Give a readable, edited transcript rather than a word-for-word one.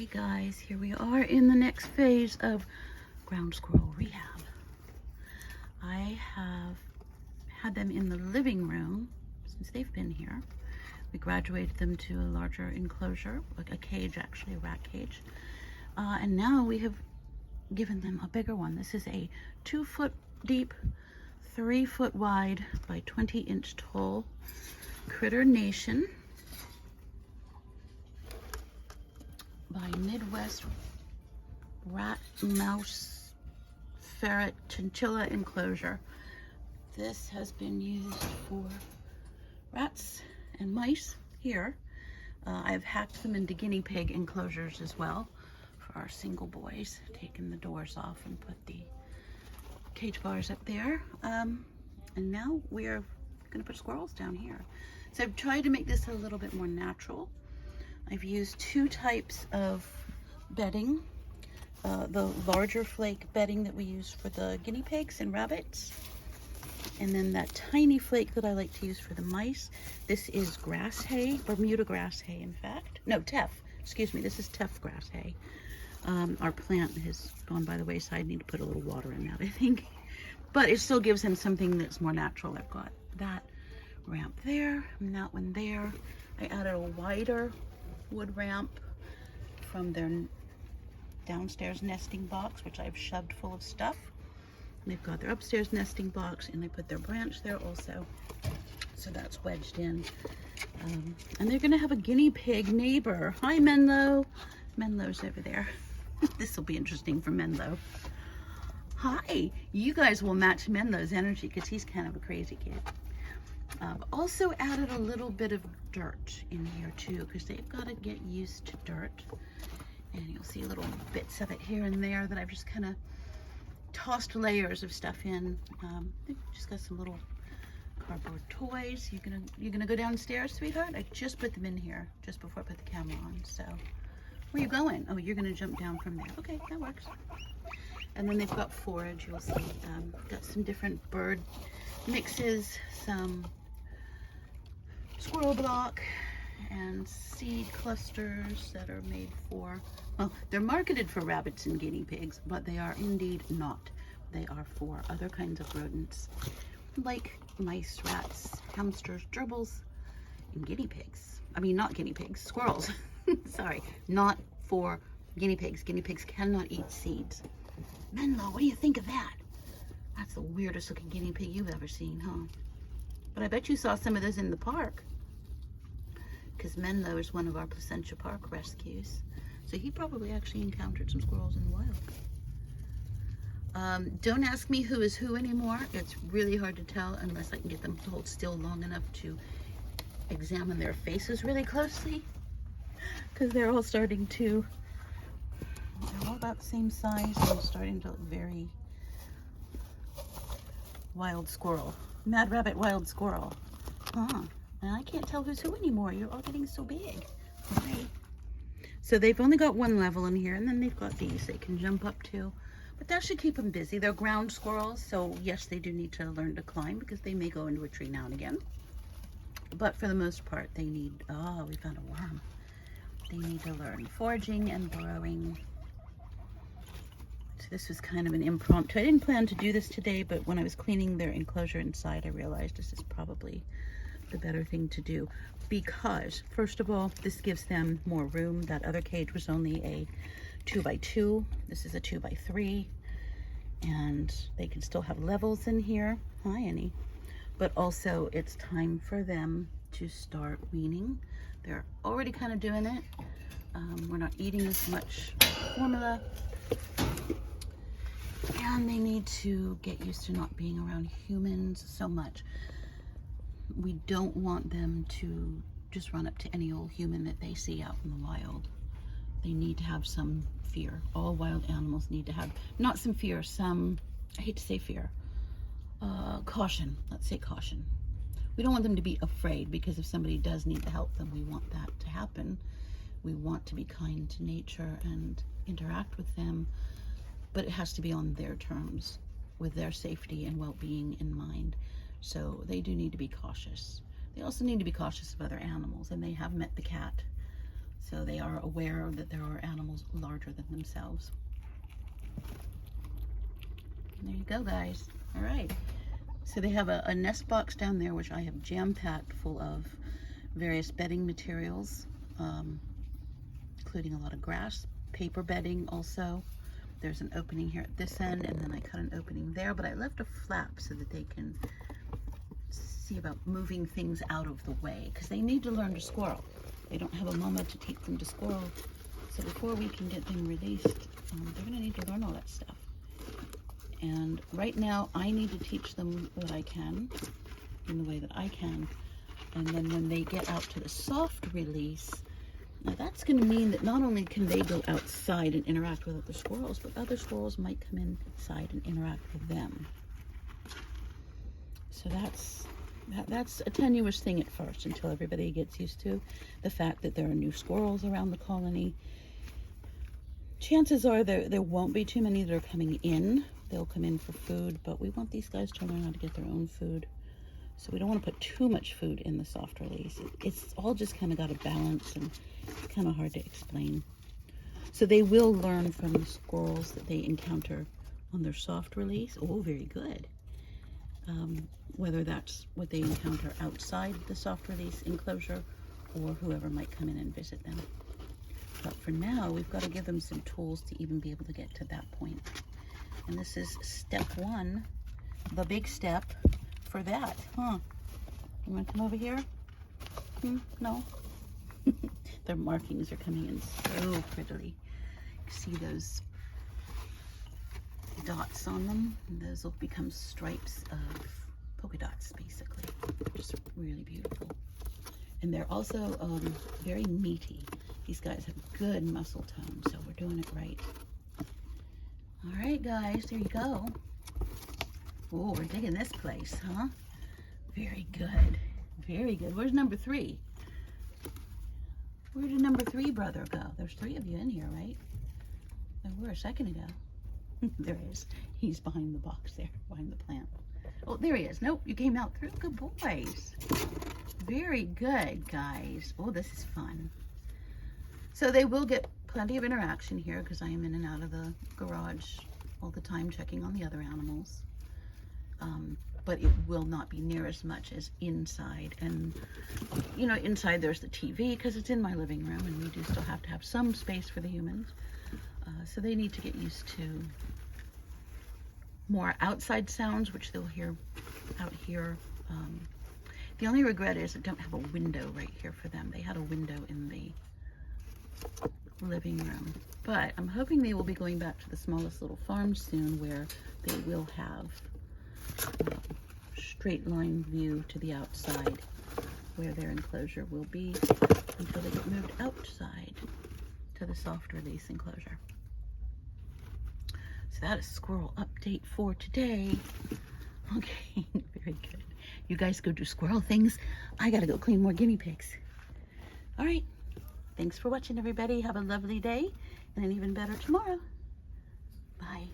Hey guys, here we are in the next phase of ground squirrel rehab. I have had them in the living room since they've been here. We graduated them to a larger enclosure, like a cage actually, a rat cage. And now we have given them a bigger one. This is a 2-foot deep, 3-foot wide by 20-inch tall Critter Nation by Midwest rat, mouse, ferret, chinchilla enclosure. This has been used for rats and mice here. I've hacked them into guinea pig enclosures as well for our single boys, taken the doors off and put the cage bars up there. And now we are going to put squirrels down here. So I've tried to make this a little bit more natural. I've used 2 types of bedding. The larger flake bedding that we use for the guinea pigs and rabbits. And then that tiny flake that I like to use for the mice. This is grass hay, Bermuda grass hay in fact. No, teff, excuse me, this is teff grass hay. Our plant has gone by the wayside. I need to put a little water in that, I think. But it still gives him something that's more natural. I've got that ramp there and that one there. I added a wider wood ramp from their downstairs nesting box, which I've shoved full of stuff. And they've got their upstairs nesting box, and they put their branch there also, so that's wedged in. And they're gonna have a guinea pig neighbor. Hi Menlo. Menlo's over there. This will be interesting for Menlo. Hi, you guys will match Menlo's energy because he's kind of a crazy kid. Also added a little bit of dirt in here too, because they've got to get used to dirt. And you'll see little bits of it here and there that I've just kind of tossed layers of stuff in. They've just got some little cardboard toys. You're gonna go downstairs, sweetheart? I just put them in here just before I put the camera on. So where are you going? Oh, you're gonna jump down from there. Okay, that works. And then they've got forage. You'll see. Got some different bird mixes, some squirrel block and seed clusters that are made for, well, they're marketed for rabbits and guinea pigs, but they are indeed not. They are for other kinds of rodents like mice, rats, hamsters, gerbils, and guinea pigs. I mean, not guinea pigs, squirrels. Sorry, not for guinea pigs. Guinea pigs cannot eat seeds. Menlo, what do you think of that? That's the weirdest looking guinea pig you've ever seen, huh? But I bet you saw some of those in the park, because Menlo is one of our Placentia Park rescues. So he probably actually encountered some squirrels in the wild. Don't ask me who is who anymore. It's really hard to tell unless I can get them to hold still long enough to examine their faces really closely, because they're all starting to, they're all about the same size and starting to look very wild squirrel. Mad rabbit, wild squirrel. Huh. And I can't tell who's who anymore. You're all getting so big. Okay. So they've only got 1 level in here, and then they've got these they can jump up to. But that should keep them busy. They're ground squirrels, so yes, they do need to learn to climb because they may go into a tree now and again. But for the most part, they need, oh, we found a worm. They need to learn foraging and burrowing. So this was kind of an impromptu. I didn't plan to do this today, but when I was cleaning their enclosure inside, I realized this is probably the better thing to do, because first of all, this gives them more room. That other cage was only a 2x2. This is a 2x3, and they can still have levels in here. Hi, Annie. But also it's time for them to start weaning. They're already kind of doing it. We're not eating as much formula, and they need to get used to not being around humans so much. We don't want them to just run up to any old human that they see out in the wild. They need to have some fear. All wild animals need to have, not some fear, some, I hate to say fear, caution. Let's say caution. We don't want them to be afraid, because if somebody does need to help them, we want that to happen. We want to be kind to nature and interact with them, but it has to be on their terms, with their safety and well-being in mind. So they do need to be cautious. They also need to be cautious of other animals, and they have met the cat. So they are aware that there are animals larger than themselves. And there you go, guys. All right. So they have a nest box down there, which I have jam-packed full of various bedding materials, including a lot of grass, paper bedding also. There's an opening here at this end, and then I cut an opening there, but I left a flap so that they can see about moving things out of the way, because they need to learn to squirrel. They don't have a mama to teach them to squirrel. So before we can get them released, they're going to need to learn all that stuff. And right now, I need to teach them what I can, in the way that I can. And then when they get out to the soft release, now that's going to mean that not only can they go outside and interact with other squirrels, but other squirrels might come inside and interact with them. So that's a tenuous thing at first, until everybody gets used to the fact that there are new squirrels around the colony. Chances are there won't be too many that are coming in. They'll come in for food, but we want these guys to learn how to get their own food. So we don't want to put too much food in the soft release. It's all just kind of got a balance, and it's kind of hard to explain. So they will learn from the squirrels that they encounter on their soft release. Oh, very good. Whether that's what they encounter outside the soft release enclosure, or whoever might come in and visit them. But for now, we've got to give them some tools to even be able to get to that point. And this is step one, the big step for that, huh? You want to come over here? No? Their markings are coming in so prettily. You see those dots on them? And those will become stripes of polka dots, basically. They're just really beautiful. And they're also very meaty. These guys have good muscle tone, so we're doing it right. All right, guys, there you go. Oh, we're digging this place, huh? Very good. Very good. Where's number 3? Where did number 3 brother go? There's 3 of you in here, right? There were a second ago. There he is. He's behind the box there, behind the plant. Oh, there he is. Nope, you came out through. Good boys. Very good, guys. Oh, this is fun. So they will get plenty of interaction here, because I am in and out of the garage all the time checking on the other animals. But it will not be near as much as inside. And, you know, inside there's the TV, because it's in my living room, and we do still have to have some space for the humans. So they need to get used to more outside sounds, which they'll hear out here. The only regret is I don't have a window right here for them. They had a window in the living room. But I'm hoping they will be going back to the smallest little farm soon, where they will have straight line view to the outside, where their enclosure will be, until they get moved outside to the soft release enclosure. So that is squirrel update for today. Okay, very good. You guys go do squirrel things. I gotta go clean more guinea pigs. All right, thanks for watching, everybody. Have a lovely day and an even better tomorrow. Bye.